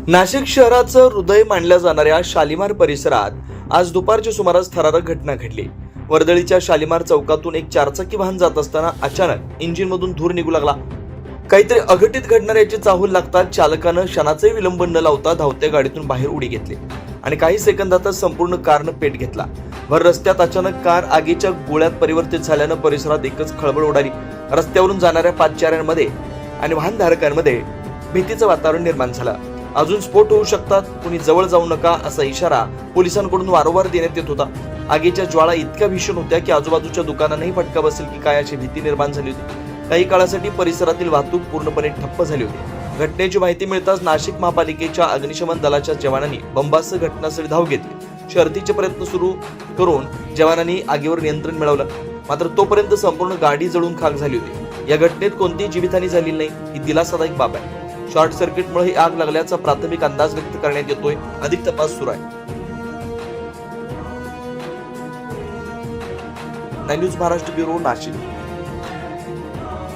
नाशिक शहराचं हृदय मानल्या जाणाऱ्या शालिमार परिसरात आज दुपारच्या सुमारास थरारक घटना घडली। वर्दळीच्या शालिमार चौकातून एक चारचाकी वाहन जात असताना अचानक इंजिनमधून धूर निघू लागला। काहीतरी अघटित घडणार याची चाहूल लागताच चालकानं क्षणाचाही विलंब न लावता धावत्या गाडीतून बाहेर उडी घेतली आणि काही सेकंदातच संपूर्ण कारनं पेट घेतला। भर रस्त्यात अचानक कार आगीच्या गोळ्यात परिवर्तित झाल्यानं परिसरात एकच खळबळ उडाली। रस्त्यावरून जाणाऱ्या पादचाऱ्यांमध्ये आणि वाहनधारकांमध्ये भीतीचं वातावरण निर्माण झालं। अजून स्फोट होऊ शकतात, कुणी जवळ जाऊ नका असा इशारा पोलिसांकडून वारंवार देण्यात येत होता। आगीच्या ज्वाळा इतक्या भीषण होत्या की आजूबाजूच्या दुकानांनाही फटका बसेल की काय अशी भीती निर्माण झाली होती। काही काळासाठी परिसरातील वाहतूक पूर्णपणे ठप्प झाली होती। घटनेची माहिती मिळताच नाशिक महापालिकेच्या अग्निशमन दलाच्या जवानांनी बंबासह घटनास्थळी धाव घेतली। शर्थीचे प्रयत्न सुरू करून जवानांनी आगीवर नियंत्रण मिळवलं, मात्र तोपर्यंत संपूर्ण गाडी जळून खाक झाली होती। या घटनेत कोणतीही जीवितहानी झाली नाही, ही दिलासादायक बाब आहे। शॉर्ट सर्किटमुळे ही आग लागल्याचा प्राथमिक अंदाज व्यक्त करण्यात येतोय। अधिक तपास सुरू आहे। 9 न्यूज महाराष्ट्र ब्युरो, नाशिक।